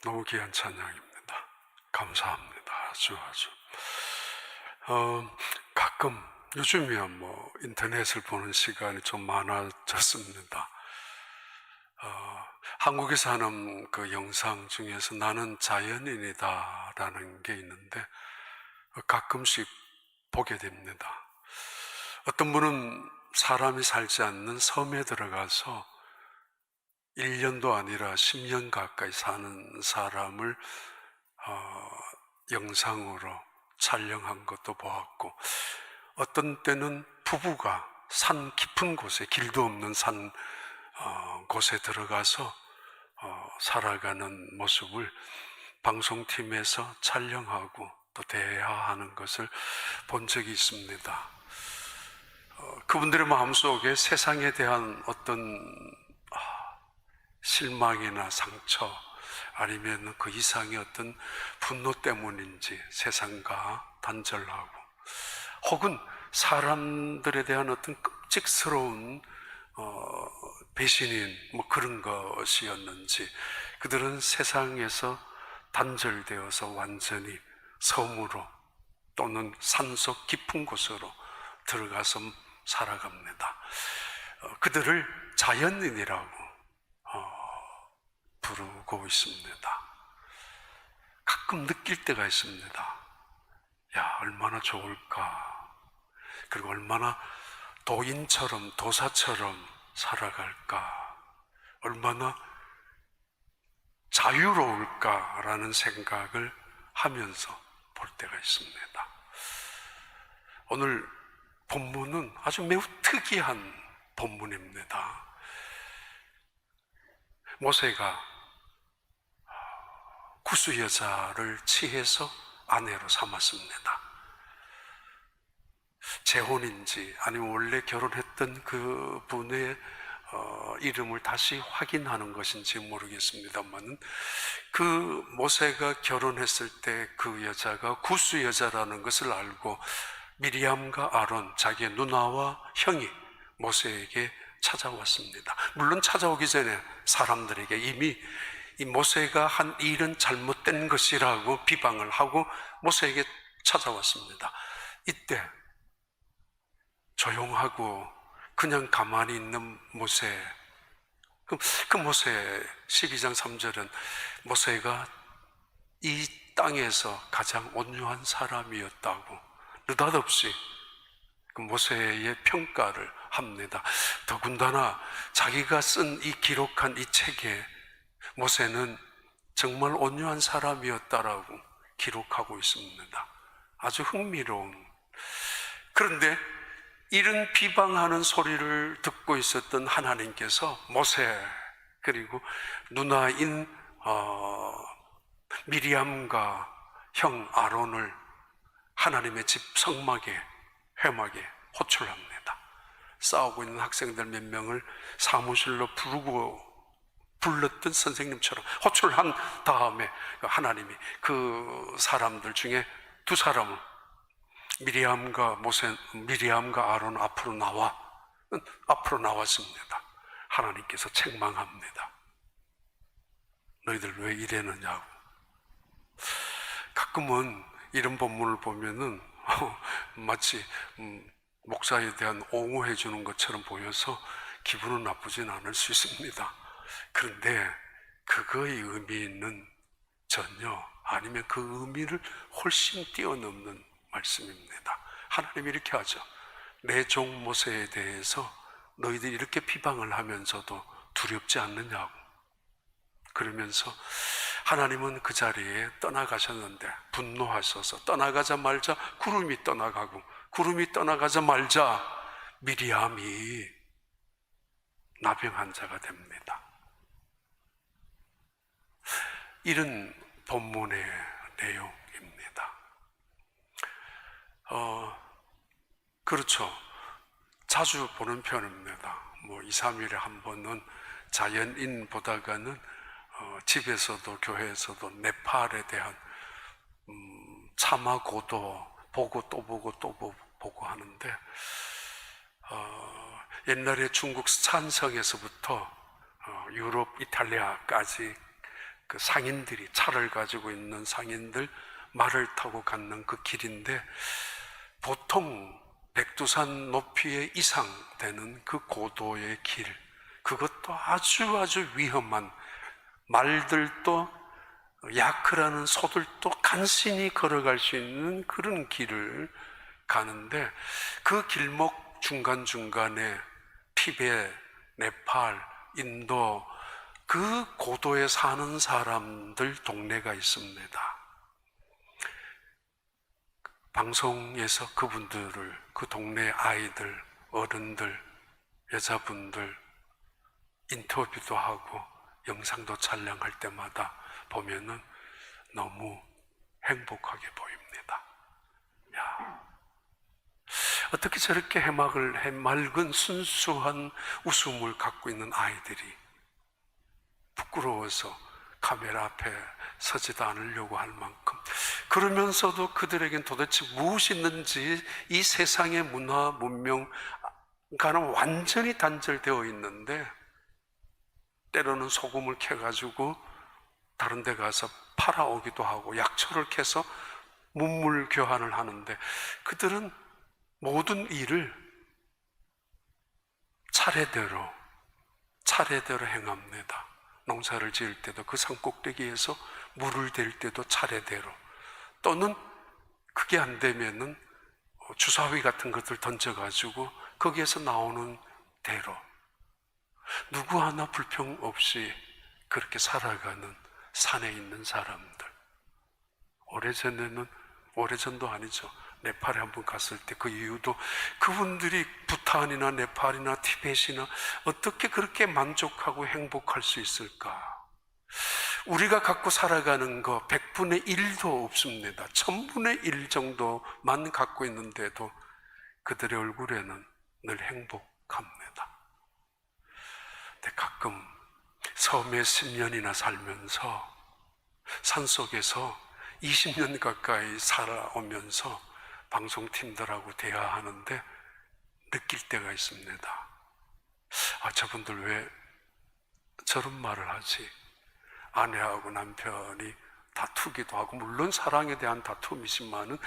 너무 귀한 찬양입니다. 감사합니다. 아주. 가끔 요즘이야 인터넷을 보는 시간이 좀 많아졌습니다. 한국에서 하는 그 영상 중에서 나는 자연인이다 라는 게 있는데 가끔씩 보게 됩니다. 어떤 분은 사람이 살지 않는 섬에 들어가서 1년도 아니라 10년 가까이 사는 사람을 영상으로 촬영한 것도 보았고, 어떤 때는 부부가 산 깊은 곳에, 길도 없는 산 곳에 들어가서 살아가는 모습을 방송팀에서 촬영하고 또 대화하는 것을 본 적이 있습니다. 그분들의 마음속에 세상에 대한 어떤 실망이나 상처, 아니면 그 이상의 어떤 분노 때문인지 세상과 단절하고, 혹은 사람들에 대한 어떤 끔찍스러운 배신인 그런 것이었는지, 그들은 세상에서 단절되어서 완전히 섬으로 또는 산속 깊은 곳으로 들어가서 살아갑니다. 그들을 자연인이라고 부르고 있습니다. 가끔 느낄 때가 있습니다. 야, 얼마나 좋을까. 그리고 얼마나 도인처럼, 도사처럼 살아갈까. 얼마나 자유로울까라는 생각을 하면서 볼 때가 있습니다. 오늘 본문은 아주 매우 특이한 본문입니다. 모세가 구스 여자를 취해서 아내로 삼았습니다. 재혼인지 아니면 원래 결혼했던 그 분의 이름을 다시 확인하는 것인지 모르겠습니다만, 그 모세가 결혼했을 때 그 여자가 구스 여자라는 것을 알고 미리암과 아론, 자기의 누나와 형이 모세에게 찾아왔습니다. 물론 찾아오기 전에 사람들에게 이미 이 모세가 한 일은 잘못된 것이라고 비방을 하고 모세에게 찾아왔습니다. 이때 조용하고 그냥 가만히 있는 모세, 그 모세 12장 3절은 모세가 이 땅에서 가장 온유한 사람이었다고 느닷없이 그 모세의 평가를 합니다. 더군다나 자기가 쓴 이 기록한 이 책에 모세는 정말 온유한 사람이었다라고 기록하고 있습니다. 아주 흥미로운. 그런데 이런 비방하는 소리를 듣고 있었던 하나님께서 모세 그리고 누나인 미리암과 형 아론을 하나님의 집 성막에 회막에 호출합니다. 싸우고 있는 학생들 몇 명을 사무실로 불렀던 선생님처럼 호출한 다음에 하나님이 그 사람들 중에 두 사람을 미리암과 아론 앞으로 나왔습니다. 하나님께서 책망합니다. 너희들 왜 이래느냐고. 가끔은 이런 본문을 보면은 마치 목사에 대한 옹호해 주는 것처럼 보여서 기분은 나쁘진 않을 수 있습니다. 그런데 그거의 의미는 전혀, 아니면 그 의미를 훨씬 뛰어넘는 말씀입니다. 하나님이 이렇게 하죠. 내 종 모세에 대해서 너희들이 이렇게 비방을 하면서도 두렵지 않느냐고. 그러면서 하나님은 그 자리에 떠나가셨는데 분노하셔서 떠나가자마자 구름이 떠나가고, 구름이 떠나가자마자 미리암이 나병 환자가 됩니다. 이런 본문의 내용입니다. 그렇죠. 자주 보는 편입니다. 2, 3일에 한 번은 자연인 보다가는 집에서도 교회에서도 네팔에 대한 차마고도 보고 또 보고 또 보고 하는데, 옛날에 중국 산성에서부터 유럽, 이탈리아까지 그 상인들이, 차를 가지고 있는 상인들 말을 타고 갖는 그 길인데, 보통 백두산 높이의 이상 되는 그 고도의 길, 그것도 아주 위험한, 말들도 야크라는 소들도 간신히 걸어갈 수 있는 그런 길을 가는데, 그 길목 중간중간에 티베트, 네팔, 인도, 그 고도에 사는 사람들 동네가 있습니다. 방송에서 그분들을, 그 동네 아이들, 어른들, 여자분들 인터뷰도 하고 영상도 촬영할 때마다 보면은 너무 행복하게 보입니다. 야, 어떻게 저렇게 해맑은 순수한 웃음을 갖고 있는 아이들이 부끄러워서 카메라 앞에 서지도 않으려고 할 만큼, 그러면서도 그들에겐 도대체 무엇이 있는지 이 세상의 문화, 문명과는 완전히 단절되어 있는데, 때로는 소금을 캐가지고 다른 데 가서 팔아오기도 하고 약초를 캐서 문물 교환을 하는데, 그들은 모든 일을 차례대로 행합니다. 농사를 지을 때도 그 산꼭대기에서 물을 댈 때도 차례대로, 또는 그게 안 되면은 주사위 같은 것들 던져가지고 거기에서 나오는 대로 누구 하나 불평 없이 그렇게 살아가는 산에 있는 사람들. 오래전도 아니죠. 네팔에 한번 갔을 때 그 이유도, 그분들이 부탄이나 네팔이나 티벳이나 어떻게 그렇게 만족하고 행복할 수 있을까? 우리가 갖고 살아가는 거 100분의 1도 없습니다. 1000분의 1 정도만 갖고 있는데도 그들의 얼굴에는 늘 행복합니다. 근데 가끔 섬에 10년이나 살면서 산속에서 20년 가까이 살아오면서 방송팀들하고 대화하는데 느낄 때가 있습니다. 아, 저분들 왜 저런 말을 하지? 아내하고 남편이 다투기도 하고, 물론 사랑에 대한 다툼이지만은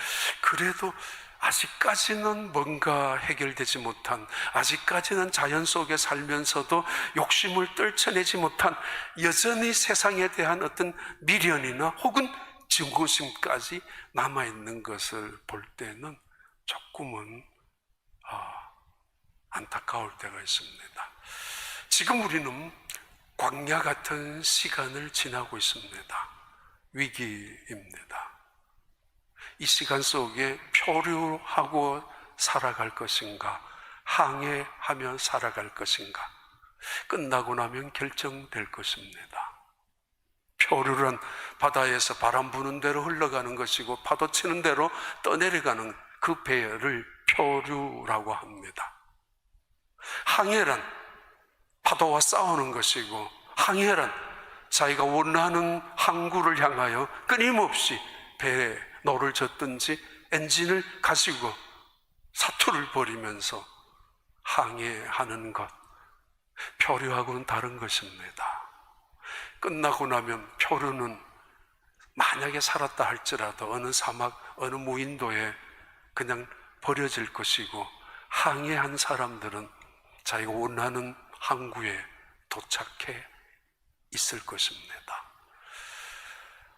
그래도 아직까지는 뭔가 해결되지 못한, 아직까지는 자연 속에 살면서도 욕심을 떨쳐내지 못한, 여전히 세상에 대한 어떤 미련이나 혹은 증오심까지 남아있는 것을 볼 때는 조금은 안타까울 때가 있습니다. 지금 우리는 광야 같은 시간을 지나고 있습니다. 위기입니다. 이 시간 속에 표류하고 살아갈 것인가, 항해하며 살아갈 것인가, 끝나고 나면 결정될 것입니다. 표류란 바다에서 바람 부는 대로 흘러가는 것이고 파도 치는 대로 떠내려가는 그 배를 표류라고 합니다. 항해란 파도와 싸우는 것이고, 항해란 자기가 원하는 항구를 향하여 끊임없이 배에 노를 젓든지 엔진을 가시고 사투를 벌이면서 항해하는 것, 표류하고는 다른 것입니다. 끝나고 나면 표류는 만약에 살았다 할지라도 어느 사막, 어느 무인도에 그냥 버려질 것이고, 항해한 사람들은 자기가 원하는 항구에 도착해 있을 것입니다.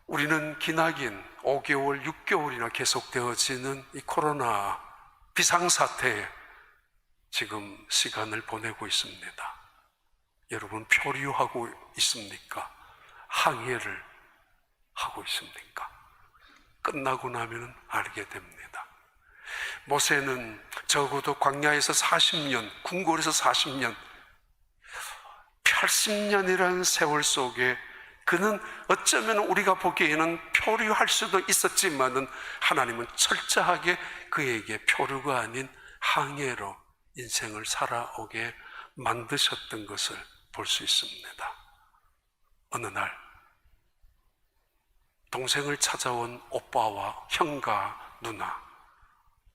우리는 기나긴 5개월, 6개월이나 계속되어지는 이 코로나 비상사태에 지금 시간을 보내고 있습니다. 여러분, 표류하고 있습니까? 항해를 하고 있습니까? 끝나고 나면 알게 됩니다. 모세는 적어도 광야에서 40년, 궁궐에서 40년, 80년이라는 세월 속에 그는 어쩌면 우리가 보기에는 표류할 수도 있었지만은 하나님은 철저하게 그에게 표류가 아닌 항해로 인생을 살아오게 만드셨던 것을 볼 수 있습니다. 어느 날 동생을 찾아온 오빠와 형과 누나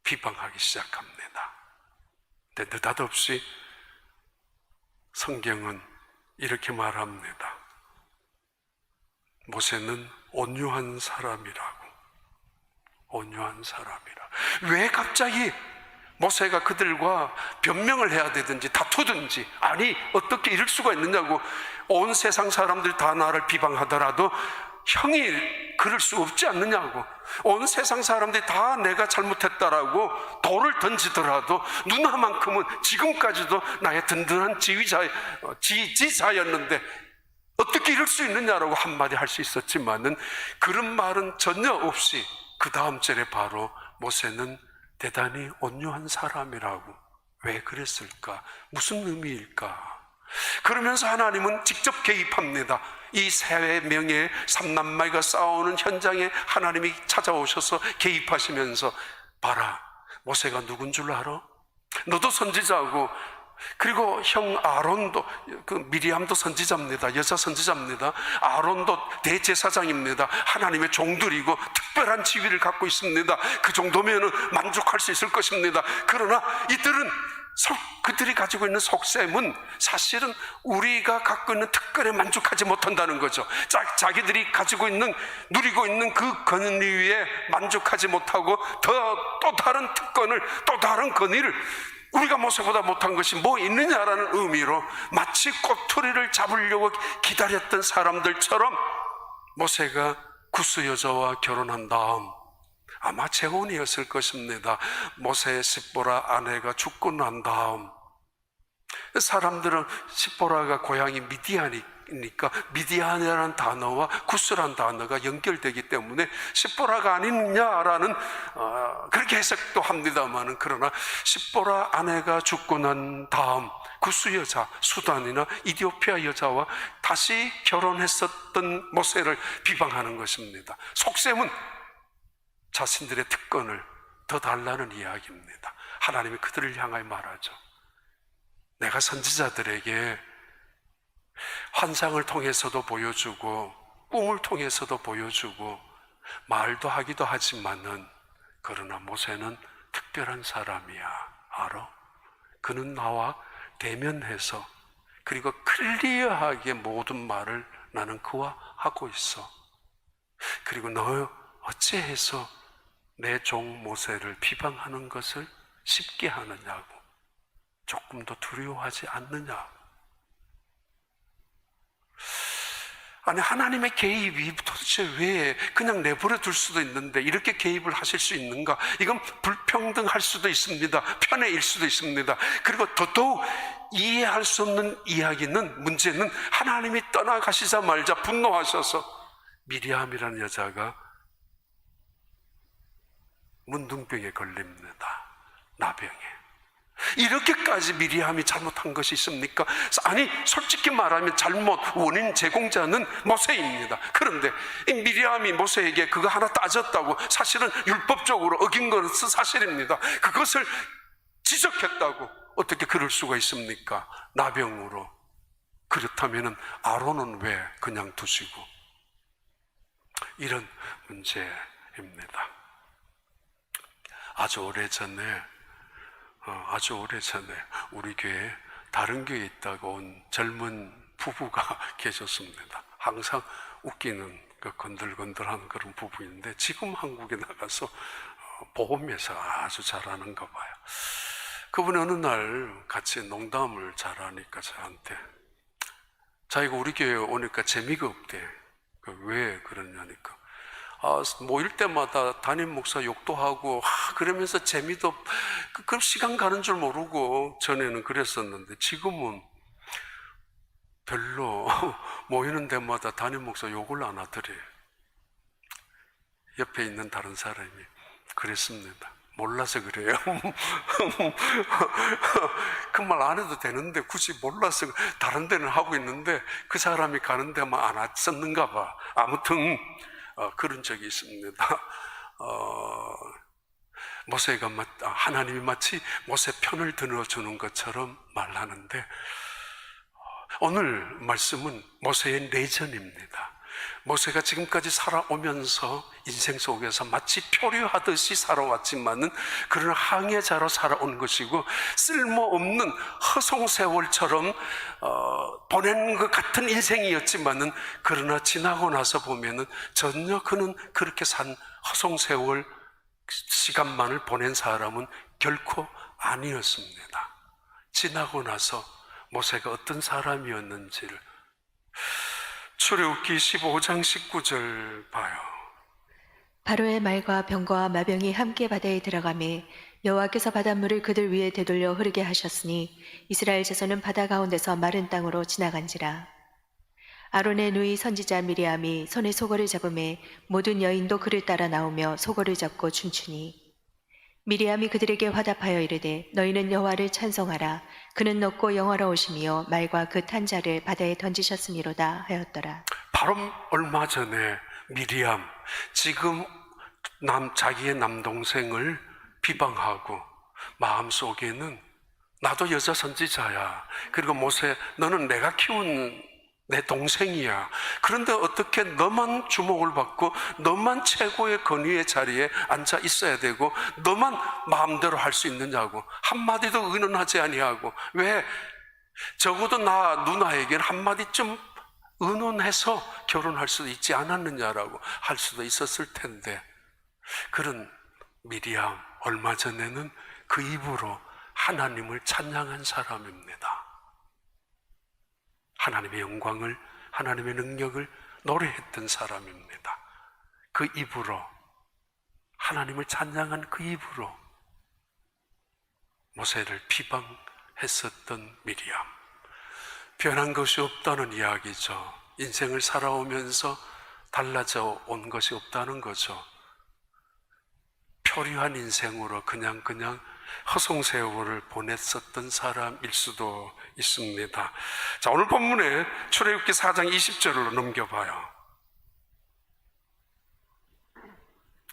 비방하기 시작합니다. 근데 느닷없이 성경은 이렇게 말합니다. 모세는 온유한 사람이라고. 온유한 사람이라. 왜 갑자기 모세가 그들과 변명을 해야 되든지 다투든지, 아니 어떻게 이럴 수가 있느냐고, 온 세상 사람들이 다 나를 비방하더라도 형이 그럴 수 없지 않느냐고, 온 세상 사람들이 다 내가 잘못했다라고 돌을 던지더라도 눈 하만큼은 지금까지도 나의 든든한 지지자였는데 어떻게 이럴 수 있느냐라고 한마디 할 수 있었지만은 그런 말은 전혀 없이 그 다음 절에 바로 모세는 대단히 온유한 사람이라고. 왜 그랬을까? 무슨 의미일까? 그러면서 하나님은 직접 개입합니다. 이 세 명의 삼남매가 싸우는 현장에 하나님이 찾아오셔서 개입하시면서, 봐라, 모세가 누군 줄 알아? 너도 선지자고, 그리고 형 아론도, 그 미리암도 선지자입니다. 여자 선지자입니다. 아론도 대제사장입니다. 하나님의 종들이고 특별한 지위를 갖고 있습니다. 그 정도면은 만족할 수 있을 것입니다. 그러나 이들은 그들이 가지고 있는 속셈은 사실은 우리가 갖고 있는 특권에 만족하지 못한다는 거죠. 자기들이 가지고 있는, 누리고 있는 그 권위에 만족하지 못하고 또 다른 특권을, 또 다른 권위를, 우리가 모세보다 못한 것이 뭐 있느냐라는 의미로 마치 꼬투리를 잡으려고 기다렸던 사람들처럼 모세가 구스 여자와 결혼한 다음, 아마 재혼이었을 것입니다. 모세의 십보라 아내가 죽고 난 다음, 사람들은 십보라가 고향이 미디안이니까 미디안이라는 단어와 구스라는 단어가 연결되기 때문에 십보라가 아니냐라는 그렇게 해석도 합니다만은, 그러나 십보라 아내가 죽고 난 다음 구스 여자, 수단이나 이디오피아 여자와 다시 결혼했었던 모세를 비방하는 것입니다. 속셈은 자신들의 특권을 더 달라는 이야기입니다. 하나님이 그들을 향하여 말하죠. 내가 선지자들에게 환상을 통해서도 보여주고 꿈을 통해서도 보여주고 말도 하기도 하지만은, 그러나 모세는 특별한 사람이야. 알아? 그는 나와 대면해서, 그리고 클리어하게 모든 말을 나는 그와 하고 있어. 그리고 너 어찌해서 내 종 모세를 비방하는 것을 쉽게 하느냐고, 조금도 두려워하지 않느냐. 아니, 하나님의 개입이 도대체 왜 그냥 내버려 둘 수도 있는데 이렇게 개입을 하실 수 있는가? 이건 불평등할 수도 있습니다. 편애일 수도 있습니다. 그리고 더더욱 이해할 수 없는 이야기는, 문제는 하나님이 떠나가시자마자 분노하셔서 미리암이라는 여자가 문둥병에 걸립니다. 나병에. 이렇게까지 미리암이 잘못한 것이 있습니까? 아니, 솔직히 말하면 잘못 원인 제공자는 모세입니다. 그런데 이 미리암이 모세에게 그거 하나 따졌다고, 사실은 율법적으로 어긴 것은 사실입니다. 그것을 지적했다고 어떻게 그럴 수가 있습니까? 나병으로. 그렇다면 아론은 왜 그냥 두시고? 이런 문제입니다. 아주 오래전에 우리 교회에 다른 교회에 있다가 온 젊은 부부가 계셨습니다. 항상 웃기는 건들건들한 그런 부부인데 지금 한국에 나가서 보험회사 아주 잘하는가 봐요. 그분이 어느 날 같이 농담을 잘하니까 저한테, 자기가 우리 교회에 오니까 재미가 없대. 왜 그러냐니까, 모일 때마다 담임 목사 욕도 하고 그러면서 재미도, 그럼 시간 가는 줄 모르고 전에는 그랬었는데 지금은 별로 모이는 데마다 담임 목사 욕을 안 하더래요. 옆에 있는 다른 사람이 그랬습니다. 몰라서 그래요. 그 말 안 해도 되는데 굳이 몰라서, 다른 데는 하고 있는데 그 사람이 가는 데만 안 왔었는가 봐. 아무튼 그런 적이 있습니다. 모세가 하나님이 마치 모세 편을 들어주는 것처럼 말하는데, 오늘 말씀은 모세의 내전입니다. 모세가 지금까지 살아오면서 인생 속에서 마치 표류하듯이 살아왔지만은 그런 항해자로 살아온 것이고 쓸모없는 허송세월처럼 보낸 것 같은 인생이었지만은 그러나 지나고 나서 보면은 전혀 그는 그렇게 산 허송세월 시간만을 보낸 사람은 결코 아니었습니다. 지나고 나서 모세가 어떤 사람이었는지를 출애굽기 15장 19절 봐요. 바로의 말과 병거와 마병이 함께 바다에 들어가매 여호와께서 바닷물을 그들 위에 되돌려 흐르게 하셨으니 이스라엘 자손은 바다 가운데서 마른 땅으로 지나간지라. 아론의 누이 선지자 미리암이 손에 소거를 잡음에 모든 여인도 그를 따라 나오며 소거를 잡고 춤추니 미리암이 그들에게 화답하여 이르되 너희는 여호와를 찬송하라. 그는 높고 영화로우시며 말과 그 탄 자를 바다에 던지셨음이로다 하였더라. 바로 얼마 전에 미리암 지금 자기의 남동생을 비방하고 마음속에는 나도 여자 선지자야. 그리고 모세 너는 내가 키운 내 동생이야. 그런데 어떻게 너만 주목을 받고 너만 최고의 권위의 자리에 앉아 있어야 되고 너만 마음대로 할 수 있느냐고 한마디도 의논하지 아니하고 왜 적어도 나 누나에게는 한마디쯤 의논해서 결혼할 수도 있지 않았느냐라고 할 수도 있었을 텐데 그런 미리암 얼마 전에는 그 입으로 하나님을 찬양한 사람입니다. 하나님의 영광을, 하나님의 능력을 노래했던 사람입니다. 그 입으로, 하나님을 찬양한 그 입으로 모세를 비방했었던 미리암. 변한 것이 없다는 이야기죠. 인생을 살아오면서 달라져 온 것이 없다는 거죠. 표류한 인생으로 그냥 허송세월을 보냈었던 사람일 수도 있습니다. 자, 오늘 본문에 출애굽기 4장 20절로 넘겨봐요.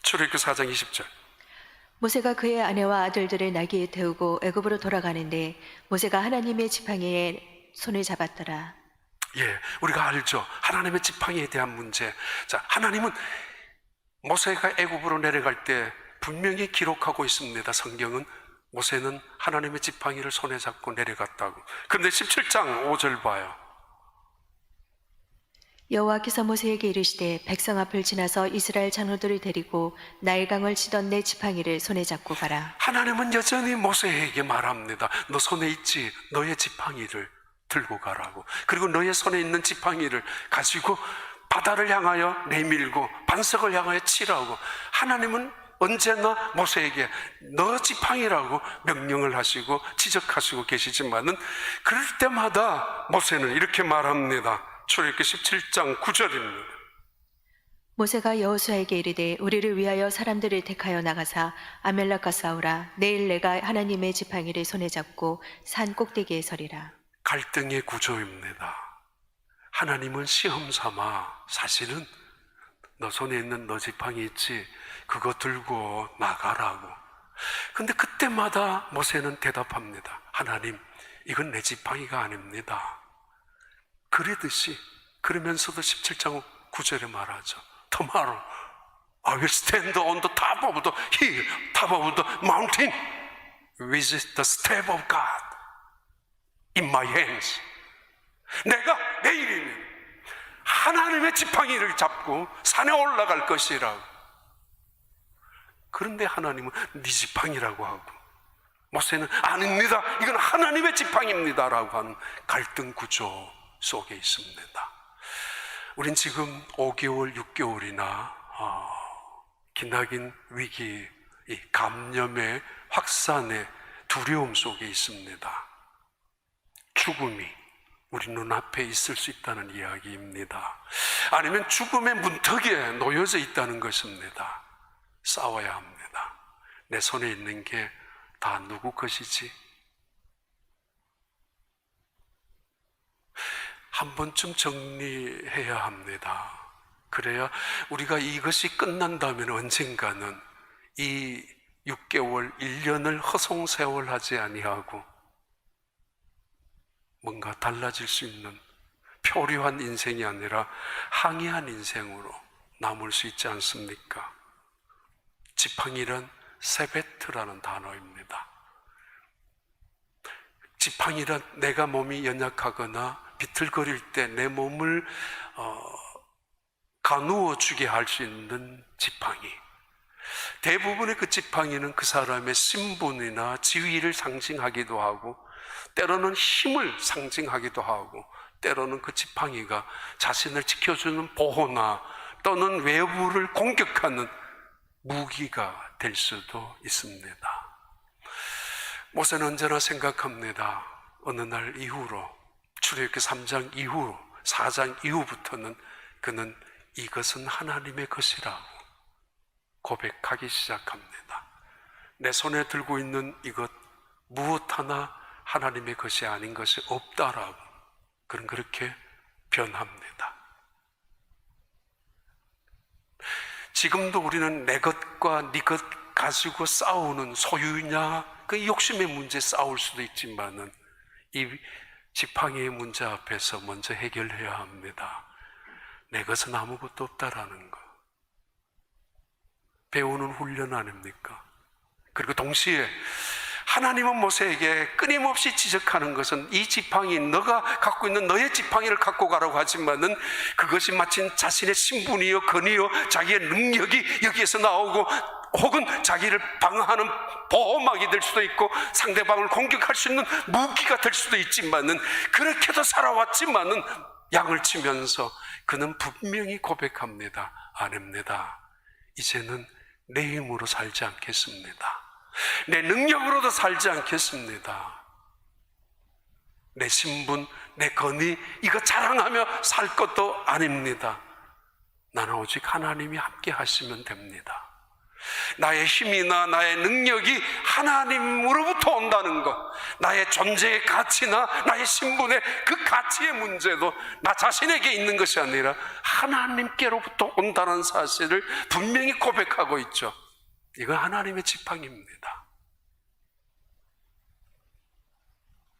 출애굽기 4장 20절. 모세가 그의 아내와 아들들을 나귀에 태우고 애굽으로 돌아가는데 모세가 하나님의 지팡이에 손을 잡았더라. 예, 우리가 알죠. 하나님의 지팡이에 대한 문제. 자, 하나님은 모세가 애굽으로 내려갈 때 분명히 기록하고 있습니다. 성경은 모세는 하나님의 지팡이를 손에 잡고 내려갔다고. 그런데 17장 5절 봐요. 여호와께서 모세에게 이르시되 백성 앞을 지나서 이스라엘 장로들을 데리고 나일강을 치던 내 지팡이를 손에 잡고 가라. 하나님은 여전히 모세에게 말합니다. 너 손에 있지? 너의 지팡이를 들고 가라고. 그리고 너의 손에 있는 지팡이를 가지고 바다를 향하여 내밀고 반석을 향하여 치라고. 하나님은 언제나 모세에게 너 지팡이라고 명령을 하시고 지적하시고 계시지만은 그럴 때마다 모세는 이렇게 말합니다. 출애굽기 17장 9절입니다. 모세가 여호수아에게 이르되 우리를 위하여 사람들을 택하여 나가사 아멜렉과 싸우라. 내일 내가 하나님의 지팡이를 손에 잡고 산 꼭대기에 서리라. 갈등의 구조입니다. 하나님은 시험 삼아 사실은 너 손에 있는 너 지팡이 있지? 그거 들고 나가라고. 근데 그때마다 모세는 대답합니다. 하나님, 이건 내 지팡이가 아닙니다. 그러듯이 그러면서도 17장 9절에 말하죠. Tomorrow I will stand on the top of the hill, top of the mountain with the staff of God in my hands. 내가 내일이면 하나님의 지팡이를 잡고 산에 올라갈 것이라고. 그런데 하나님은 네 지팡이라고 하고 모세는 아닙니다. 이건 하나님의 지팡이입니다 라고 하는 갈등 구조 속에 있습니다. 우린 지금 5개월, 6개월이나 기나긴 위기, 이 감염의 확산의 두려움 속에 있습니다. 죽음이 우리 눈앞에 있을 수 있다는 이야기입니다. 아니면 죽음의 문턱에 놓여져 있다는 것입니다. 싸워야 합니다. 내 손에 있는 게 다 누구 것이지? 한 번쯤 정리해야 합니다. 그래야 우리가 이것이 끝난다면 언젠가는 이 6개월, 1년을 허송세월하지 아니하고 뭔가 달라질 수 있는 표류한 인생이 아니라 항해한 인생으로 남을 수 있지 않습니까? 지팡이란 세베트라는 단어입니다. 지팡이란 내가 몸이 연약하거나 비틀거릴 때 내 몸을 가누어 주게 할 수 있는 지팡이. 대부분의 그 지팡이는 그 사람의 신분이나 지위를 상징하기도 하고, 때로는 힘을 상징하기도 하고, 때로는 그 지팡이가 자신을 지켜주는 보호나 또는 외부를 공격하는 무기가 될 수도 있습니다. 모세는 언제나 생각합니다. 어느 날 이후로, 출애굽기 3장 이후, 4장 이후부터는 그는 이것은 하나님의 것이라고 고백하기 시작합니다. 내 손에 들고 있는 이것 무엇 하나 하나님의 것이 아닌 것이 없다라고 그는 그렇게 변합니다. 지금도 우리는 내 것과 네 것 가지고 싸우는 소유냐, 그 욕심의 문제 싸울 수도 있지만은 이 지팡이의 문제 앞에서 먼저 해결해야 합니다. 내 것은 아무것도 없다라는 거. 배우는 훈련 아닙니까? 그리고 동시에 하나님은 모세에게 끊임없이 지적하는 것은 이 지팡이, 너가 갖고 있는 너의 지팡이를 갖고 가라고 하지만은 그것이 마치 자신의 신분이요, 권위요, 자기의 능력이 여기에서 나오고 혹은 자기를 방어하는 보호막이 될 수도 있고 상대방을 공격할 수 있는 무기가 될 수도 있지만은, 그렇게도 살아왔지만은 양을 치면서 그는 분명히 고백합니다. 아닙니다. 이제는 내 힘으로 살지 않겠습니다. 내 능력으로도 살지 않겠습니다. 내 신분, 내 권위, 이거 자랑하며 살 것도 아닙니다. 나는 오직 하나님이 함께 하시면 됩니다. 나의 힘이나 나의 능력이 하나님으로부터 온다는 것, 나의 존재의 가치나 나의 신분의 그 가치의 문제도 나 자신에게 있는 것이 아니라 하나님께로부터 온다는 사실을 분명히 고백하고 있죠. 이건 하나님의 지팡이입니다.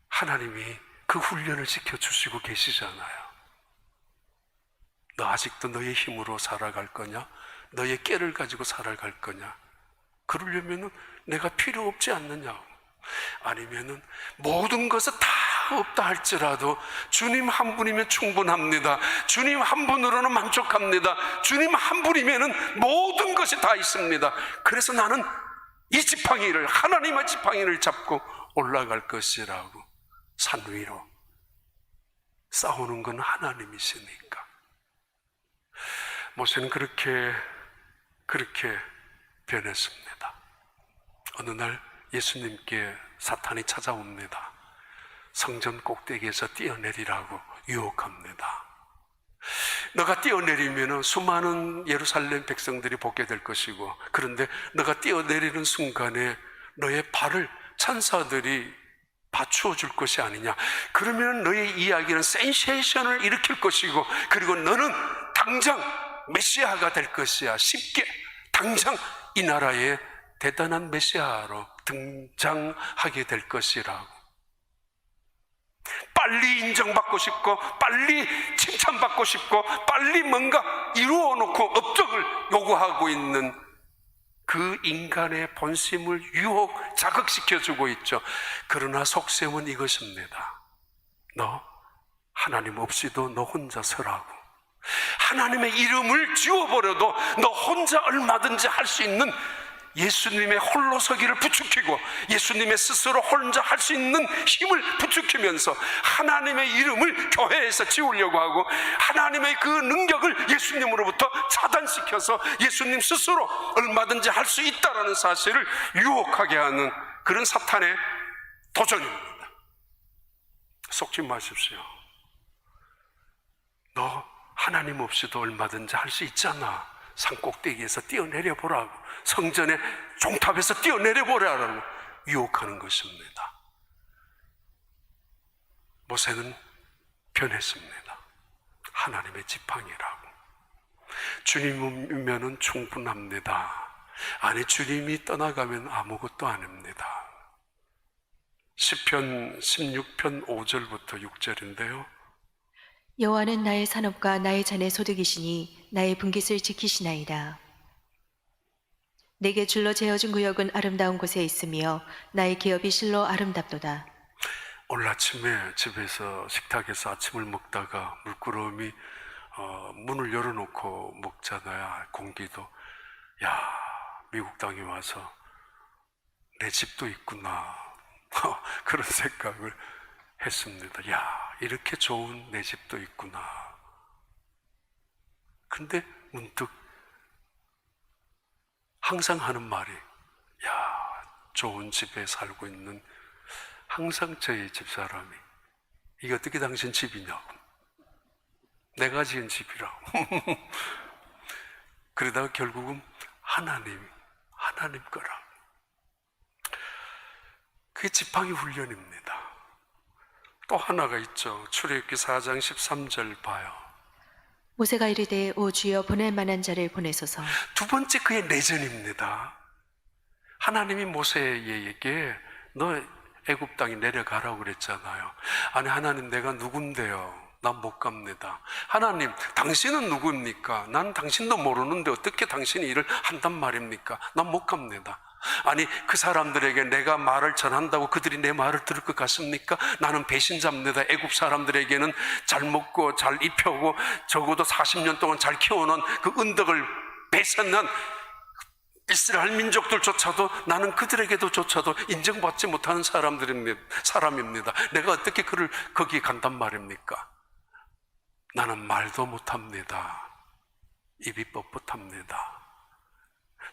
하나님이 그 훈련을 지켜주시고 계시잖아요. 너 아직도 너의 힘으로 살아갈 거냐? 너의 깨를 가지고 살아갈 거냐? 그러려면 내가 필요 없지 않느냐고. 아니면은 모든 것은 다 없다 할지라도 주님 한 분이면 충분합니다. 주님 한 분으로는 만족합니다. 주님 한 분이면은 모든 것이 다 있습니다. 그래서 나는 이 지팡이를, 하나님의 지팡이를 잡고 올라갈 것이라고. 산 위로 싸우는 건 하나님이시니까. 모세는 그렇게 변했습니다. 어느 날 예수님께 사탄이 찾아옵니다. 성전 꼭대기에서 뛰어내리라고 유혹합니다. 너가 뛰어내리면 수많은 예루살렘 백성들이 보게 될 것이고, 그런데 너가 뛰어내리는 순간에 너의 발을 천사들이 받추어 줄 것이 아니냐. 그러면 너의 이야기는 센세이션을 일으킬 것이고, 그리고 너는 당장 메시아가 될 것이야. 쉽게 당장 이 나라의 대단한 메시아로 등장하게 될 것이라고. 빨리 인정받고 싶고, 빨리 칭찬받고 싶고, 빨리 뭔가 이루어 놓고 업적을 요구하고 있는 그 인간의 본심을 유혹, 자극시켜주고 있죠. 그러나 속셈은 이것입니다. 너 하나님 없이도 너 혼자 서라고. 하나님의 이름을 지워버려도 너 혼자 얼마든지 할 수 있는 예수님의 홀로서기를 부추기고, 예수님의 스스로 혼자 할 수 있는 힘을 부추기면서 하나님의 이름을 교회에서 지우려고 하고, 하나님의 그 능력을 예수님으로부터 차단시켜서 예수님 스스로 얼마든지 할 수 있다는 사실을 유혹하게 하는 그런 사탄의 도전입니다. 속지 마십시오. 너 하나님 없이도 얼마든지 할 수 있잖아. 산 꼭대기에서 뛰어내려 보라고, 성전의 종탑에서 뛰어내려 보라고 유혹하는 것입니다. 모세는 변했습니다. 하나님의 지팡이라고. 주님이면은 충분합니다. 아니, 주님이 떠나가면 아무것도 아닙니다. 시편 16편 5절부터 6절인데요. 여호와는 나의 산업과 나의 잔의 소득이시니 나의 분깃을 지키시나이다. 내게 줄로 재어준 구역은 아름다운 곳에 있으며 나의 기업이 실로 아름답도다. 오늘 아침에 집에서 식탁에서 아침을 먹다가 물끄러미 문을 열어놓고 먹잖아요. 공기도 미국 땅에 와서 내 집도 있구나 그런 생각을 했습니다. 이렇게 좋은 내 집도 있구나. 근데 문득 항상 하는 말이 좋은 집에 살고 있는 항상 저희 집사람이 이게 어떻게 당신 집이냐고, 내가 지은 집이라고. 그러다가 결국은 하나님 거라. 그게 지팡이 훈련입니다. 또 하나가 있죠. 출애굽기 4장 13절 봐요. 모세가 이르되 오 주여 보낼 만한 자를 보내소서. 두 번째 그의 내전입니다. 하나님이 모세에게 너 애굽 땅에 내려가라고 그랬잖아요. 아니 하나님, 내가 누군데요? 난 못 갑니다. 하나님, 당신은 누굽니까? 난 당신도 모르는데 어떻게 당신이 일을 한단 말입니까? 난 못 갑니다. 아니 그 사람들에게 내가 말을 전한다고 그들이 내 말을 들을 것 같습니까? 나는 배신자입니다. 애굽 사람들에게는 잘 먹고 잘 입혀오고 적어도 40년 동안 잘 키워놓은 그 은덕을 뺏었는 이스라엘 민족들조차도 나는 그들에게도 조차도 인정받지 못하는 사람입니다. 내가 어떻게 그를 거기 간단 말입니까? 나는 말도 못합니다. 입이 뻣뻣합니다.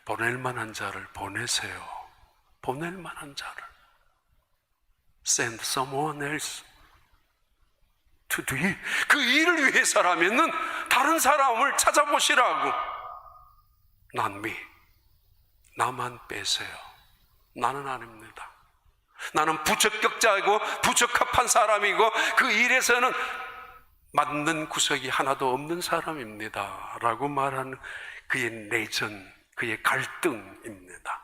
보낼 만한 자를 보내세요. 보낼 만한 자를. Send someone else to do it. 그 일을 위해서라면은 다른 사람을 찾아보시라고. Not me. 나만 빼세요. 나는 아닙니다. 나는 부적격자이고 부적합한 사람이고 그 일에서는 맞는 구석이 하나도 없는 사람입니다 라고 말하는 그의 내전, 그의 갈등입니다.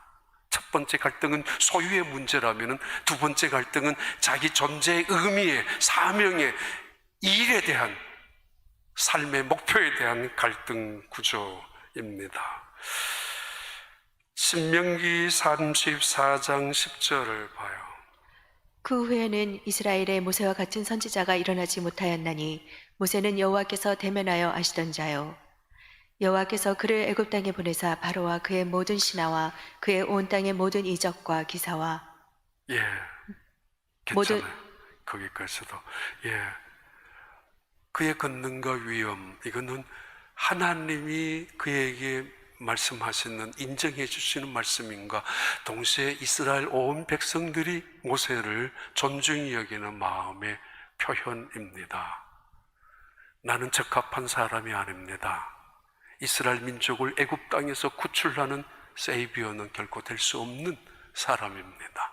첫 번째 갈등은 소유의 문제라면 두 번째 갈등은 자기 존재의 의미에, 사명에, 일에 대한, 삶의 목표에 대한 갈등 구조입니다. 신명기 34장 10절을 봐요. 그 후에는 이스라엘에 모세와 같은 선지자가 일어나지 못하였나니 모세는 여호와께서 대면하여 아시던 자요. 여호와께서 그를 애굽 땅에 보내사 바로와 그의 모든 신하와 그의 온 땅의 모든 이적과 기사와 괜찮아요. 거기까지도 그의 권능과 위엄, 이거는 하나님이 그에게 말씀하시는, 인정해 주시는 말씀인가, 동시에 이스라엘 온 백성들이 모세를 존중히 여기는 마음의 표현입니다. 나는 적합한 사람이 아닙니다. 이스라엘 민족을 애굽 땅에서 구출하는 세이비어는 결코 될 수 없는 사람입니다.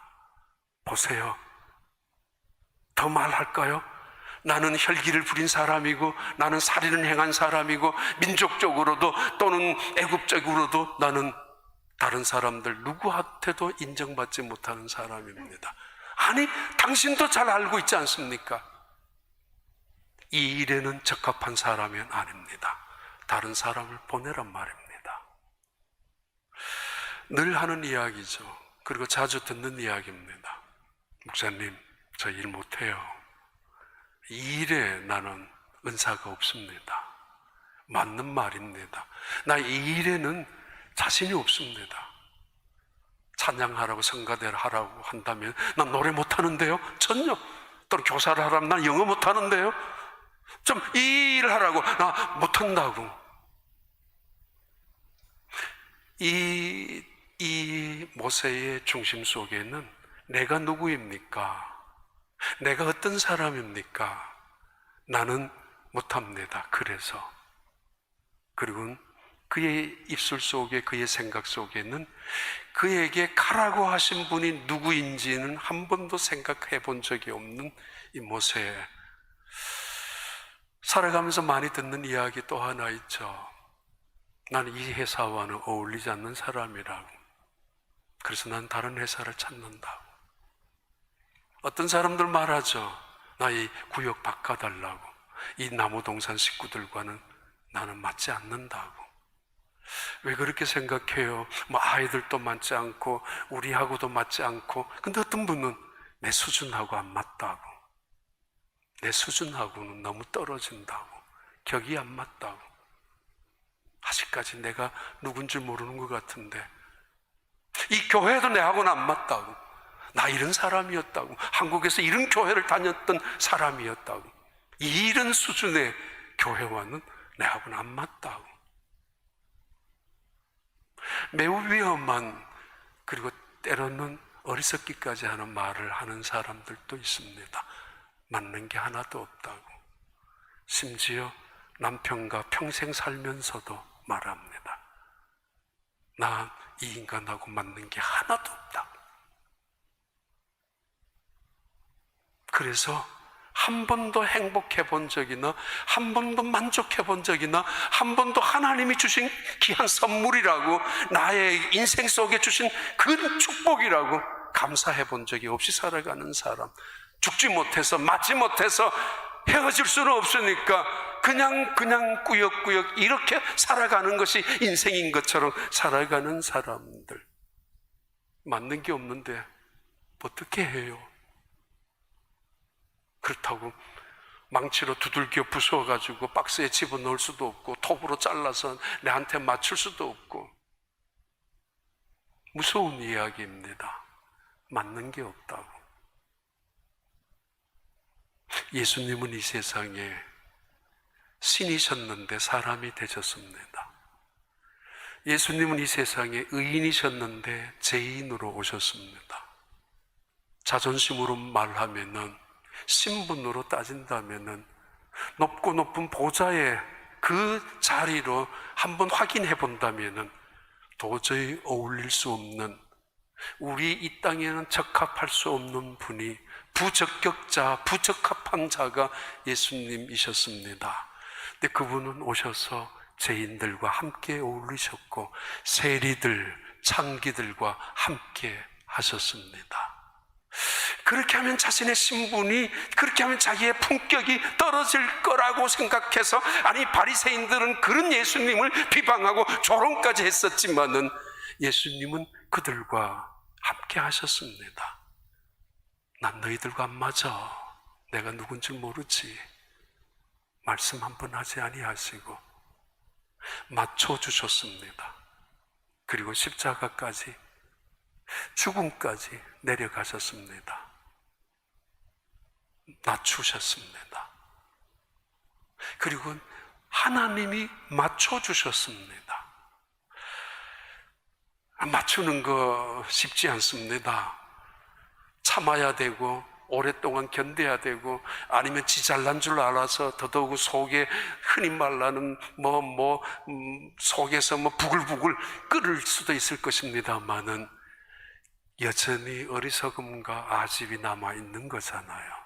보세요. 더 말할까요? 나는 혈기를 부린 사람이고 나는 살인을 행한 사람이고 민족적으로도 또는 애국적으로도 나는 다른 사람들 누구한테도 인정받지 못하는 사람입니다. 아니, 당신도 잘 알고 있지 않습니까? 이 일에는 적합한 사람이 아닙니다. 다른 사람을 보내란 말입니다. 늘 하는 이야기죠. 그리고 자주 듣는 이야기입니다. 목사님, 저 일 못해요. 이 일에 나는 은사가 없습니다. 맞는 말입니다. 나 이 일에는 자신이 없습니다. 찬양하라고, 성가대를 하라고 한다면 난 노래 못하는데요? 전혀. 또는 교사를 하라면 난 영어 못하는데요? 좀 이 일을 하라고, 나 못한다고. 이 모세의 중심 속에는 내가 누구입니까? 내가 어떤 사람입니까? 나는 못합니다. 그리고 그의 입술 속에, 그의 생각 속에는 그에게 가라고 하신 분이 누구인지는 한 번도 생각해 본 적이 없는 이 모세. 살아가면서 많이 듣는 이야기 또 하나 있죠. 나는 이 회사와는 어울리지 않는 사람이라고. 그래서 난 다른 회사를 찾는다고. 어떤 사람들 말하죠. 나 이 구역 바꿔달라고. 이 나무동산 식구들과는 나는 맞지 않는다고. 왜 그렇게 생각해요? 뭐 아이들도 맞지 않고 우리하고도 맞지 않고, 근데 어떤 분은 내 수준하고 안 맞다고, 내 수준하고는 너무 떨어진다고, 격이 안 맞다고. 아직까지 내가 누군지 모르는 것 같은데, 이 교회도 내하고는 안 맞다고, 나 이런 사람이었다고, 한국에서 이런 교회를 다녔던 사람이었다고, 이런 수준의 교회와는 내하고는 안 맞다고. 매우 위험한, 그리고 때로는 어리석기까지 하는 말을 하는 사람들도 있습니다. 맞는 게 하나도 없다고. 심지어 남편과 평생 살면서도 말합니다. 난 이 인간하고 맞는 게 하나도 없다. 그래서 한 번도 행복해 본 적이나 한 번도 만족해 본 적이나 한 번도 하나님이 주신 귀한 선물이라고, 나의 인생 속에 주신 그 축복이라고 감사해 본 적이 없이 살아가는 사람, 죽지 못해서 맞지 못해서 헤어질 수는 없으니까 그냥 꾸역꾸역 이렇게 살아가는 것이 인생인 것처럼 살아가는 사람들, 맞는 게 없는데 어떻게 해요? 그렇다고 망치로 두들겨 부숴가지고 박스에 집어넣을 수도 없고, 톱으로 잘라서 내한테 맞출 수도 없고. 무서운 이야기입니다. 맞는 게 없다고. 예수님은 이 세상에 신이셨는데 사람이 되셨습니다. 예수님은 이 세상에 의인이셨는데 죄인으로 오셨습니다. 자존심으로 말하면은, 신분으로 따진다면은 높고 높은 보좌의 그 자리로 한번 확인해 본다면은 도저히 어울릴 수 없는, 우리 이 땅에는 적합할 수 없는 분이, 부적격자, 부적합한 자가 예수님이셨습니다. 근데 그분은 오셔서 죄인들과 함께 어울리셨고 세리들, 창기들과 함께 하셨습니다. 그렇게 하면 자신의 신분이, 그렇게 하면 자기의 품격이 떨어질 거라고 생각해서, 아니 바리새인들은 그런 예수님을 비방하고 조롱까지 했었지만은 예수님은 그들과 함께 하셨습니다. 난 너희들과 안 맞아, 내가 누군지 모르지, 말씀 한 번 하지 아니하시고 맞춰주셨습니다. 그리고 십자가까지, 죽음까지 내려가셨습니다. 낮추셨습니다. 그리고 하나님이 맞춰주셨습니다. 맞추는 거 쉽지 않습니다. 참아야 되고 오랫동안 견뎌야 되고, 아니면 지 잘난 줄 알아서 더더욱 속에 흔히 말하는 속에서 부글부글 끓을 수도 있을 것입니다만은 여전히 어리석음과 아집이 남아있는 거잖아요.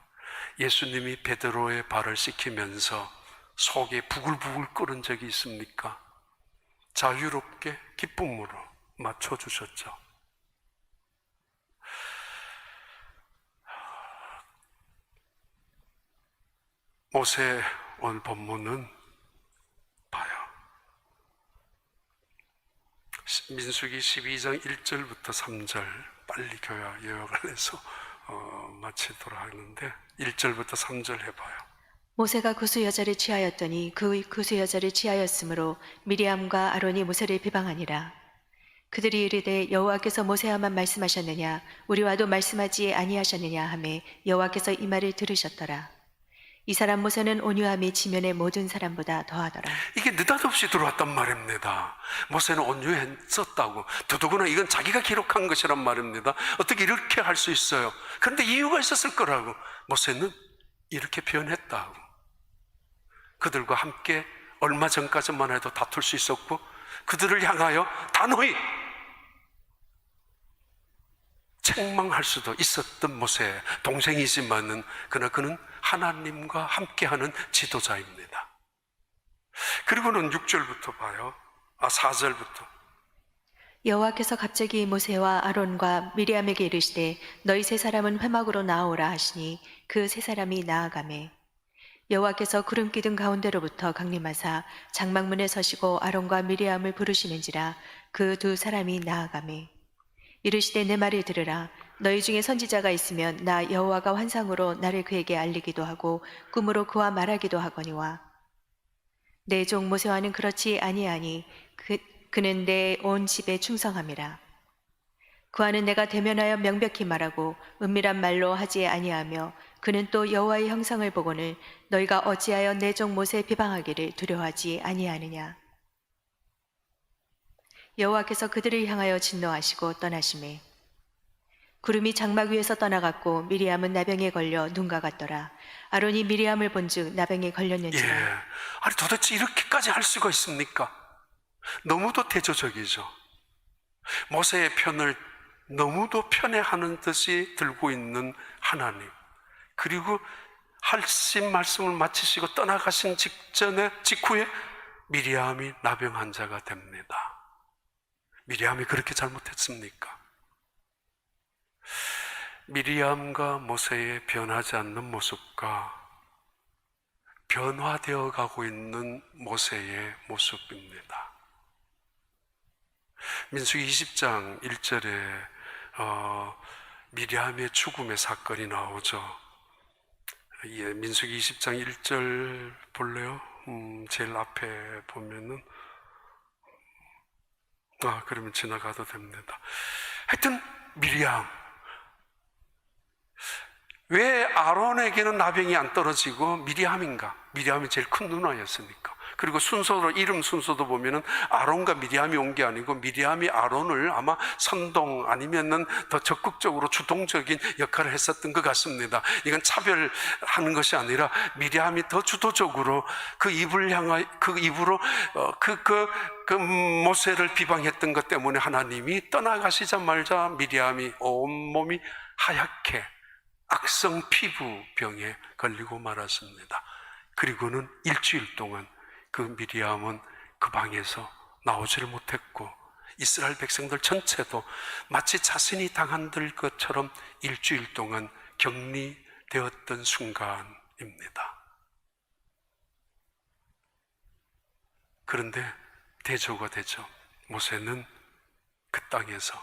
예수님이 베드로의 발을 씻기면서 속에 부글부글 끓은 적이 있습니까? 자유롭게 기쁨으로 맞춰주셨죠. 모세 오늘 본문은 봐요. 민수기 12장 1절부터 3절, 빨리 요약을 해서 마치도록 하는데 1절부터 3절 해봐요. 모세가 구스 여자를 취하였더니 그 구스 여자를 취하였으므로 미리암과 아론이 모세를 비방하니라. 그들이 이르되 여호와께서 모세와만 말씀하셨느냐, 우리와도 말씀하지 아니하셨느냐 하매 여호와께서 이 말을 들으셨더라. 이 사람 모세는 온유함이 지면의 모든 사람보다 더하더라. 이게 느닷없이 들어왔단 말입니다. 모세는 온유했었다고. 더더구나 이건 자기가 기록한 것이란 말입니다. 어떻게 이렇게 할 수 있어요? 그런데 이유가 있었을 거라고. 모세는 이렇게 표현했다고. 그들과 함께 얼마 전까지만 해도 다툴 수 있었고, 그들을 향하여 단호히 책망할 수도 있었던 모세, 동생이지만은 그러나 그는 하나님과 함께하는 지도자입니다. 그리고는 6절부터 봐요. 4절부터. 여호와께서 갑자기 모세와 아론과 미리암에게 이르시되 너희 세 사람은 회막으로 나아오라 하시니 그 세 사람이 나아가매 여호와께서 구름 기둥 가운데로부터 강림하사 장막문에 서시고 아론과 미리암을 부르시는지라 그 두 사람이 나아가매 이르시되 내 말을 들으라. 너희 중에 선지자가 있으면 나 여호와가 환상으로 나를 그에게 알리기도 하고 꿈으로 그와 말하기도 하거니와 내 종 모세와는 그렇지 아니하니 그는 내 온 집에 충성함이라. 그와는 내가 대면하여 명백히 말하고 은밀한 말로 하지 아니하며 그는 또 여호와의 형상을 보고는 너희가 어찌하여 내 종 모세 비방하기를 두려워하지 아니하느냐. 여호와께서 그들을 향하여 진노하시고 떠나시매 구름이 장막 위에서 떠나갔고 미리암은 나병에 걸려 눈가 같더라. 아론이 미리암을 본즉 나병에 걸렸는지라. 아니 도대체 이렇게까지 할 수가 있습니까? 너무도 대조적이죠. 모세의 편을 너무도 편애하는 듯이 들고 있는 하나님, 그리고 하신 말씀을 마치시고 떠나가신 직후에 미리암이 나병 환자가 됩니다. 미리암이 그렇게 잘못했습니까? 미리암과 모세의 변하지 않는 모습과 변화되어 가고 있는 모세의 모습입니다. 민수기 20장 1절에 미리암의 죽음의 사건이 나오죠. 민수기 20장 1절 볼래요? 제일 앞에 보면은 그러면 지나가도 됩니다. 하여튼 미리암, 왜 아론에게는 나병이 안 떨어지고 미리암인가? 미리암이 제일 큰 누나였으니까. 그리고 순서로, 이름 순서도 보면은 아론과 미리암이 온 게 아니고 미리암이 아론을 아마 선동 아니면은 더 적극적으로 주동적인 역할을 했었던 것 같습니다. 이건 차별하는 것이 아니라 미리암이 더 주도적으로 그 입으로 모세를 비방했던 것 때문에 하나님이 떠나가시자마자 미리암이 온몸이 하얗게 악성 피부병에 걸리고 말았습니다. 그리고는 일주일 동안 그 미리암은 그 방에서 나오지를 못했고 이스라엘 백성들 전체도 마치 자신이 당한 것처럼 일주일 동안 격리되었던 순간입니다. 그런데 대조가 되죠. 모세는 그 땅에서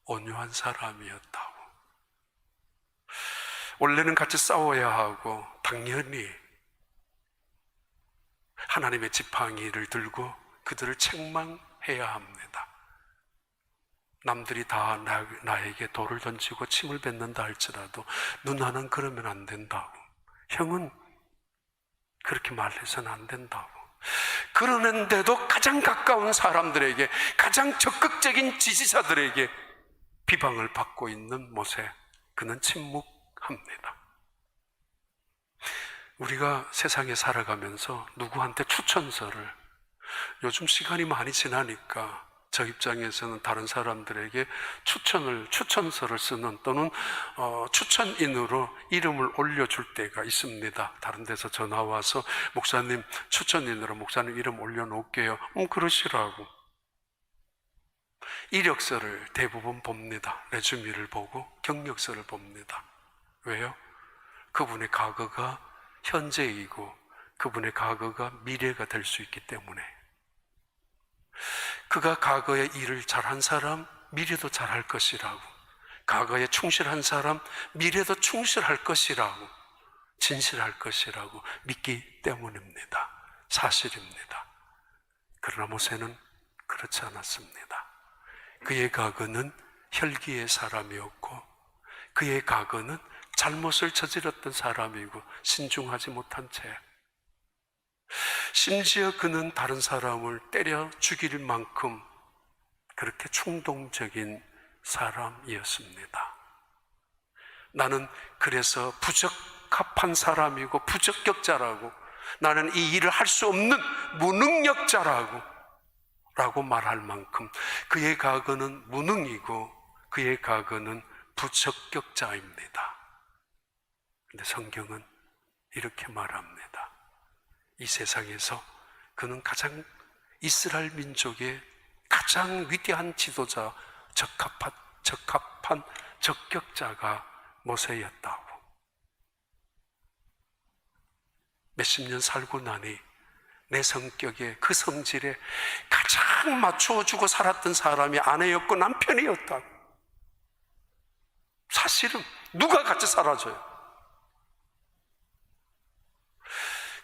온유한 사람이었다고. 원래는 같이 싸워야 하고 당연히 하나님의 지팡이를 들고 그들을 책망해야 합니다. 남들이 다 나에게 돌을 던지고 침을 뱉는다 할지라도 누나는 그러면 안 된다고. 형은 그렇게 말해서는 안 된다고. 그러는데도 가장 가까운 사람들에게, 가장 적극적인 지지자들에게 비방을 받고 있는 모세, 그는 침묵합니다. 우리가 세상에 살아가면서 누구한테 추천서를, 요즘 시간이 많이 지나니까 저 입장에서는 다른 사람들에게 추천서를 쓰는 또는 추천인으로 이름을 올려줄 때가 있습니다. 다른 데서 전화 와서 목사님 추천인으로 목사님 이름 올려놓을게요. 그러시라고. 이력서를 대부분 봅니다. 레주미를 보고 경력서를 봅니다. 왜요? 그분의 과거가 현재이고 그분의 과거가 미래가 될 수 있기 때문에. 그가 과거에 일을 잘한 사람, 미래도 잘할 것이라고. 과거에 충실한 사람, 미래도 충실할 것이라고, 진실할 것이라고 믿기 때문입니다. 사실입니다. 그러나 모세는 그렇지 않았습니다. 그의 과거는 혈기의 사람이었고 그의 과거는 잘못을 저질렀던 사람이고 신중하지 못한 채, 심지어 그는 다른 사람을 때려 죽일 만큼 그렇게 충동적인 사람이었습니다. 나는 그래서 부적합한 사람이고 부적격자라고, 나는 이 일을 할 수 없는 무능력자라고 말할 만큼 그의 과거는 무능이고 그의 과거는 부적격자입니다. 그런데 성경은 이렇게 말합니다. 이 세상에서 그는 가장, 이스라엘 민족의 가장 위대한 지도자, 적합한 적격자가 모세였다고. 몇십 년 살고 나니 내 성격에, 그 성질에 가장 맞춰주고 살았던 사람이 아내였고 남편이었다. 사실은 누가 같이 살아줘요?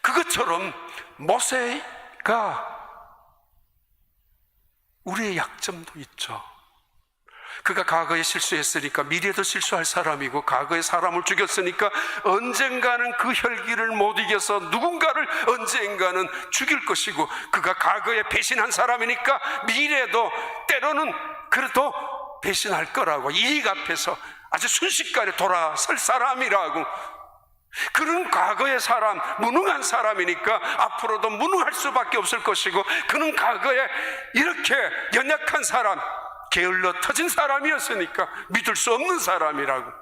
그것처럼 모세가 우리의 약점도 있죠. 그가 과거에 실수했으니까 미래도 실수할 사람이고, 과거에 사람을 죽였으니까 언젠가는 그 혈기를 못 이겨서 누군가를 언젠가는 죽일 것이고, 그가 과거에 배신한 사람이니까 미래도 때로는 그래도 배신할 거라고, 이익 앞에서 아주 순식간에 돌아설 사람이라고. 그는 과거의 사람, 무능한 사람이니까 앞으로도 무능할 수밖에 없을 것이고, 그는 과거에 이렇게 연약한 사람, 게을러 터진 사람이었으니까 믿을 수 없는 사람이라고.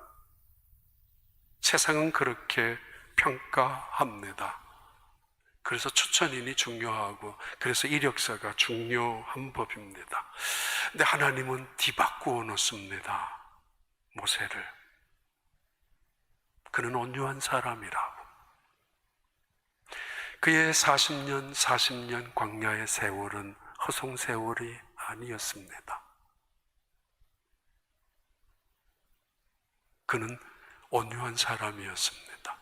세상은 그렇게 평가합니다. 그래서 추천인이 중요하고, 그래서 이력서가 중요한 법입니다. 근데 하나님은 뒤바꾸어 놓습니다. 모세를. 그는 온유한 사람이라고. 그의 40년 광야의 세월은 허송세월이 아니었습니다. 그는 온유한 사람이었습니다.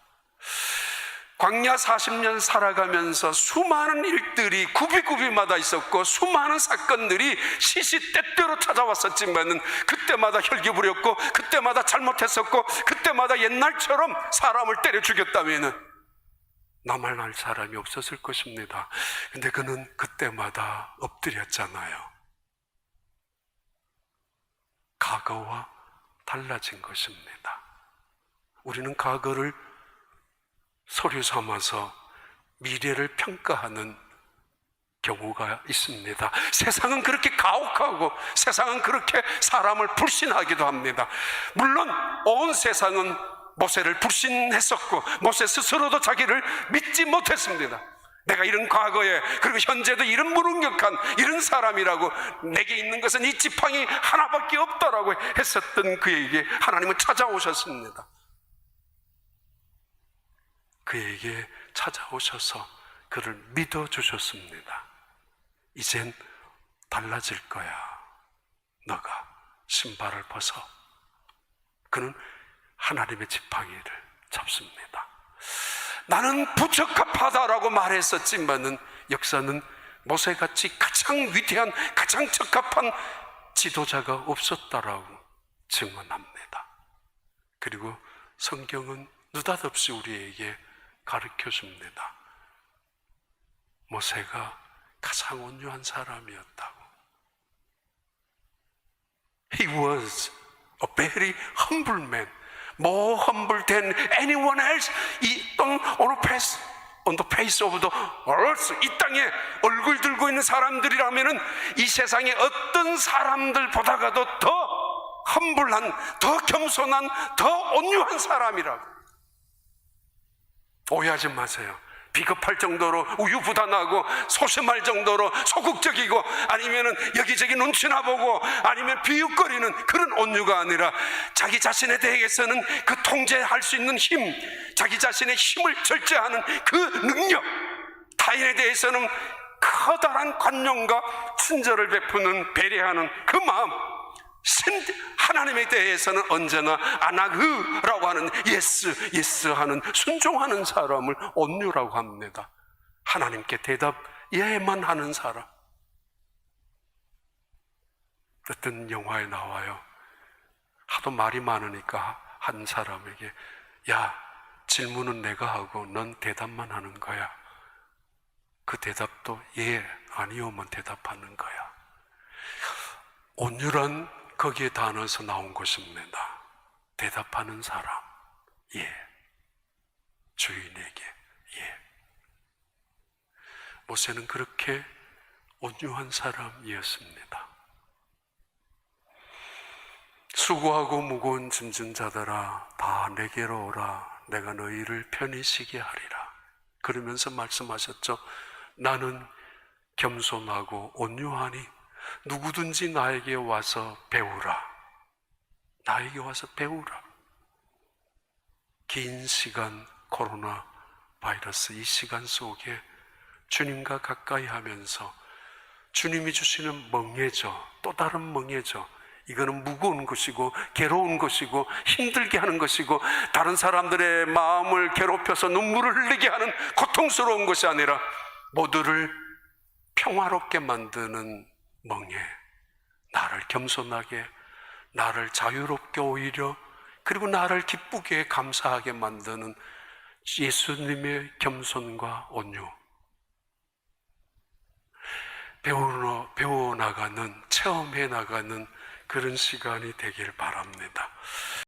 광야 40년 살아가면서 수많은 일들이 굽이굽이마다 있었고, 수많은 사건들이 시시때때로 찾아왔었지만은 그때마다 혈기 부렸고, 그때마다 잘못했었고, 그때마다 옛날처럼 사람을 때려 죽였다면은 남아날 사람이 없었을 것입니다. 근데 그는 그때마다 엎드렸잖아요. 과거와 달라진 것입니다. 우리는 과거를 서류 삼아서 미래를 평가하는 경우가 있습니다. 세상은 그렇게 가혹하고, 세상은 그렇게 사람을 불신하기도 합니다. 물론 온 세상은 모세를 불신했었고, 모세 스스로도 자기를 믿지 못했습니다. 내가 이런 과거에, 그리고 현재도 이런 무능력한 이런 사람이라고, 내게 있는 것은 이 지팡이 하나밖에 없다라고 했었던 그에게 하나님은 찾아오셨습니다. 그에게 찾아오셔서 그를 믿어주셨습니다. 이젠 달라질 거야. 너가 신발을 벗어. 그는 하나님의 지팡이를 잡습니다. 나는 부적합하다라고 말했었지만은 역사는 모세같이 가장 위대한, 가장 적합한 지도자가 없었다라고 증언합니다. 그리고 성경은 느닷없이 우리에게 가르쳐 줍니다. 모세가 가장 온유한 사람이었다고. He was a very humble man. More humble than anyone else on the face of the earth. 이 땅에 얼굴 들고 있는 사람들이라면은 이 세상의 어떤 사람들보다가도 더 험불한, 더 겸손한, 더 온유한 사람이라고. 오해하지 마세요. 비겁할 정도로 우유부단하고 소심할 정도로 소극적이고, 아니면은 여기저기 눈치나 보고, 아니면 비웃거리는 그런 온유가 아니라, 자기 자신에 대해서는 그 통제할 수 있는 힘, 자기 자신의 힘을 절제하는 그 능력, 타인에 대해서는 커다란 관용과 친절을 베푸는, 배려하는 그 마음, 하나님에 대해서는 언제나 아나그라고 하는 예스 하는, 순종하는 사람을 온유라고 합니다. 하나님께 대답 예만 하는 사람. 어떤 영화에 나와요. 하도 말이 많으니까 한 사람에게, 야, 질문은 내가 하고 넌 대답만 하는 거야. 그 대답도 예, 아니요만 대답하는 거야. 온유란 거기에 단어에서 나온 것입니다. 대답하는 사람, 예. 주인에게, 예. 모세는 그렇게 온유한 사람이었습니다. 수고하고 무거운 짐진 자들아, 다 내게로 오라. 내가 너희를 편히 쉬게 하리라. 그러면서 말씀하셨죠. 나는 겸손하고 온유하니 누구든지 나에게 와서 배우라. 나에게 와서 배우라. 긴 시간 코로나 바이러스 이 시간 속에 주님과 가까이 하면서 주님이 주시는 멍해져, 또 다른 멍해져, 이거는 무거운 것이고 괴로운 것이고 힘들게 하는 것이고 다른 사람들의 마음을 괴롭혀서 눈물을 흘리게 하는 고통스러운 것이 아니라 모두를 평화롭게 만드는 멍해, 나를 겸손하게, 나를 자유롭게 오히려, 그리고 나를 기쁘게 감사하게 만드는 예수님의 겸손과 온유, 배워나가는, 체험해 나가는 그런 시간이 되길 바랍니다.